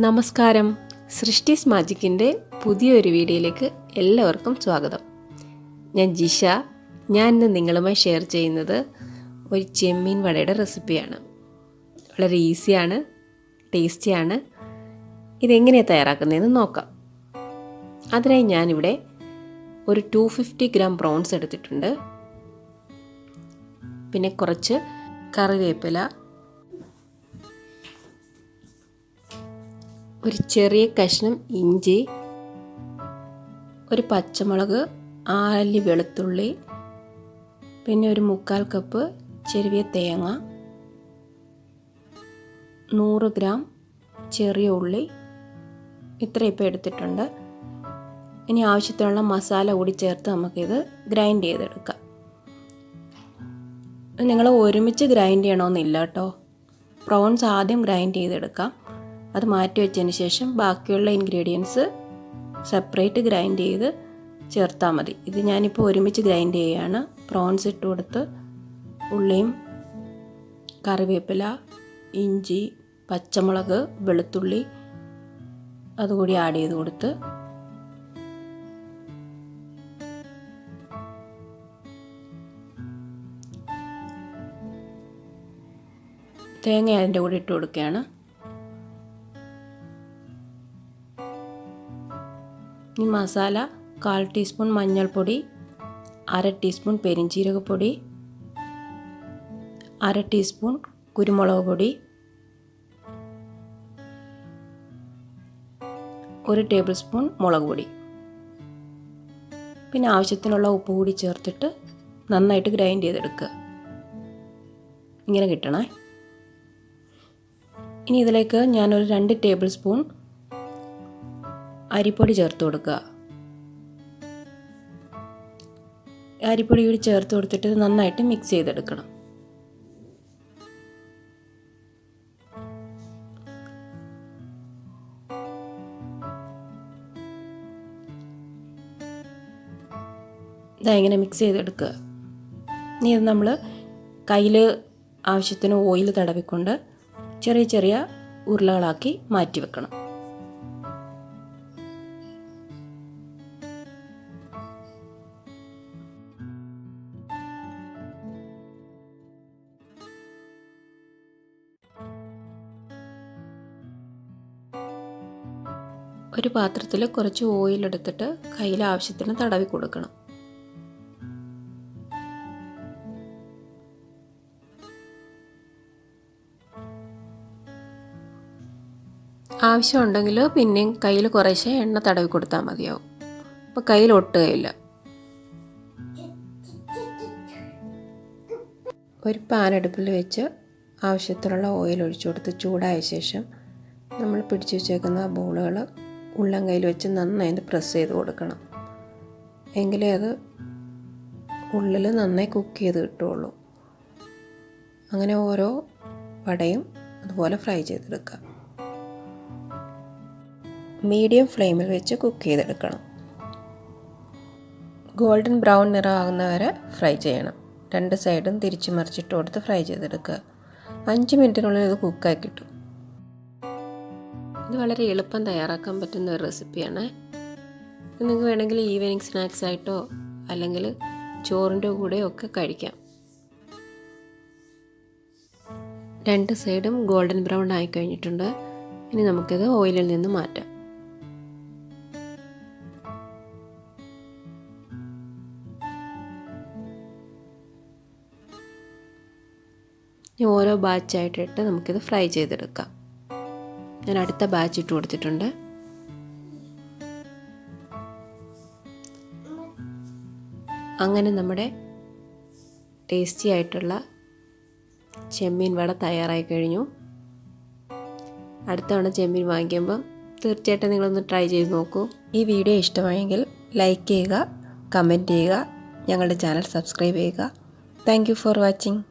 നമസ്കാരം. സൃഷ്ടിസ് മാജിക്കിൻ്റെ പുതിയൊരു വീഡിയോയിലേക്ക് എല്ലാവർക്കും സ്വാഗതം. ഞാൻ ജിഷ. ഞാൻ ഇന്ന് നിങ്ങളുമായി ഷെയർ ചെയ്യുന്നത് ഒരു ചെമ്മീൻ വടയുടെ റെസിപ്പിയാണ്. വളരെ ഈസിയാണ്, ടേസ്റ്റിയാണ്. ഇതെങ്ങനെയാണ് തയ്യാറാക്കുന്നതെന്ന് നോക്കാം. അതിനായി ഞാനിവിടെ ഒരു 250 ഗ്രാം പ്രോൺസ് എടുത്തിട്ടുണ്ട്. പിന്നെ കുറച്ച് കറിവേപ്പില, ഒരു ചെറിയ കഷ്ണം ഇഞ്ചി, ഒരു പച്ചമുളക്, 6 അല്ലി വെളുത്തുള്ളി, പിന്നെ ഒരു 1/4 കപ്പ് ചെറിയ തേങ്ങ, 100 ഗ്രാം ചെറിയ ഉള്ളി. ഇത്രയും ഇപ്പോൾ എടുത്തിട്ടുണ്ട്. ഇനി ആവശ്യത്തിനുള്ള മസാല കൂടി ചേർത്ത് നമുക്കിത് ഗ്രൈൻഡ് ചെയ്തെടുക്കാം. നിങ്ങൾ ഒരുമിച്ച് ഗ്രൈൻഡ് ചെയ്യണമെന്നില്ല കേട്ടോ. പ്രോൺസ് ആദ്യം ഗ്രൈൻഡ് ചെയ്തെടുക്കാം. അത് മാറ്റി വെച്ചതിന് ശേഷം ബാക്കിയുള്ള ഇൻഗ്രീഡിയൻസ് സെപ്പറേറ്റ് ഗ്രൈൻഡ് ചെയ്ത് ചേർത്താൽ മതി. ഇത് ഞാനിപ്പോൾ ഒരുമിച്ച് ഗ്രൈൻഡ് ചെയ്യുകയാണ്. പ്രോൺസ് ഇട്ട് കൊടുത്ത് ഉള്ളിയും കറിവേപ്പില, ഇഞ്ചി, പച്ചമുളക്, വെളുത്തുള്ളി അതുകൂടി ആഡ് ചെയ്ത് കൊടുത്ത് തേങ്ങ അതിൻ്റെ കൂടെ ഇട്ട് കൊടുക്കുകയാണ്. ഈ മസാല 1/4 ടീസ്പൂൺ മഞ്ഞൾപ്പൊടി, 1/2 ടീസ്പൂൺ പെരിഞ്ചീരകപ്പൊടി, 1/2 ടീസ്പൂൺ കുരുമുളക് പൊടി, 1 ടേബിൾ സ്പൂൺ മുളക് പൊടി, പിന്നെ ആവശ്യത്തിനുള്ള ഉപ്പ് കൂടി ചേർത്തിട്ട് നന്നായിട്ട് ഗ്രൈൻഡ് ചെയ്തെടുക്കുക. ഇങ്ങനെ കിട്ടണേ. ഇനി ഇതിലേക്ക് ഞാനൊരു 2 ടേബിൾ സ്പൂൺ അരിപ്പൊടി ചേർത്ത് കൊടുക്കുക. അരിപ്പൊടി കൂടി ചേർത്ത് കൊടുത്തിട്ട് നന്നായിട്ട് മിക്സ് ചെയ്തെടുക്കണം. ഇതാ ഇങ്ങനെ മിക്സ് ചെയ്തെടുക്കുക. ഇനി ഇത് നമ്മൾ കയ്യിൽ ആവശ്യത്തിന് ഓയിൽ തടവിക്കൊണ്ട് ചെറിയ ചെറിയ ഉരുളകളാക്കി മാറ്റി വെക്കണം. ഒരു പാത്രത്തിൽ കുറച്ച് ഓയിൽ എടുത്തിട്ട് കയ്യിൽ ആവശ്യത്തിന് തടവി കൊടുക്കണം. ആവശ്യമുണ്ടെങ്കിൽ പിന്നെയും കയ്യിൽ കുറേശ്ശെ എണ്ണ തടവി കൊടുത്താൽ മതിയാവും. അപ്പോൾ കയ്യിൽ ഒട്ടുകയില്ല. ഒരു പാൻ അടുപ്പിൽ വെച്ച് ആവശ്യത്തിനുള്ള ഓയിൽ ഒഴിച്ചു കൊടുത്ത് ചൂടായ ശേഷം നമ്മൾ പിടിച്ചു വെച്ചേക്കുന്ന ബോളുകൾ ഉള്ളം കയ്യിൽ വെച്ച് നന്നായി പ്രസ് ചെയ്ത് കൊടുക്കണം. എങ്കിലേ അത് ഉള്ളിൽ നന്നായി കുക്ക് ചെയ്ത് കിട്ടുള്ളൂ. അങ്ങനെ ഓരോ വടയും അതുപോലെ ഫ്രൈ ചെയ്തെടുക്കുക. മീഡിയം ഫ്ലെയിമിൽ വെച്ച് കുക്ക് ചെയ്തെടുക്കണം. ഗോൾഡൻ ബ്രൗൺ നിറമാകുന്നവരെ ഫ്രൈ ചെയ്യണം. 2 സൈഡും തിരിച്ച് മറിച്ചിട്ട് കൊടുത്ത് ഫ്രൈ ചെയ്തെടുക്കുക. 5 മിനിറ്റിനുള്ളിൽ ഇത് കുക്കായി കിട്ടും. ഇത് വളരെ എളുപ്പം തയ്യാറാക്കാൻ പറ്റുന്ന ഒരു റെസിപ്പിയാണ്. നിങ്ങൾക്ക് വേണമെങ്കിൽ ഈവനിങ് സ്നാക്സ് ആയിട്ടോ അല്ലെങ്കിൽ ചോറിൻ്റെ കൂടെയോ ഒക്കെ കഴിക്കാം. 2 സൈഡും ഗോൾഡൻ ബ്രൗൺ ആയി കഴിഞ്ഞിട്ടുണ്ട്. ഇനി നമുക്കിത് ഓയിലിൽ നിന്ന് മാറ്റാം. ഇനി ഓരോ ബാച്ചായിട്ടിട്ട് നമുക്കിത് ഫ്രൈ ചെയ്തെടുക്കാം. ഞാൻ അടുത്ത ബാച്ച് ഇട്ട് കൊടുത്തിട്ടുണ്ട്. അങ്ങനെ നമ്മുടെ ടേസ്റ്റി ആയിട്ടുള്ള ചെമ്മീൻ വട തയ്യാറായി കഴിഞ്ഞു. അടുത്ത തവണ ചെമ്മീൻ വാങ്ങിക്കുമ്പം തീർച്ചയായിട്ടും നിങ്ങളൊന്ന് ട്രൈ ചെയ്ത് നോക്കൂ. ഈ വീഡിയോ ഇഷ്ടമായെങ്കിൽ ലൈക്ക് ചെയ്യുക, കമൻറ്റ് ചെയ്യുക, ഞങ്ങളുടെ ചാനൽ സബ്സ്ക്രൈബ് ചെയ്യുക. Thank you for watching.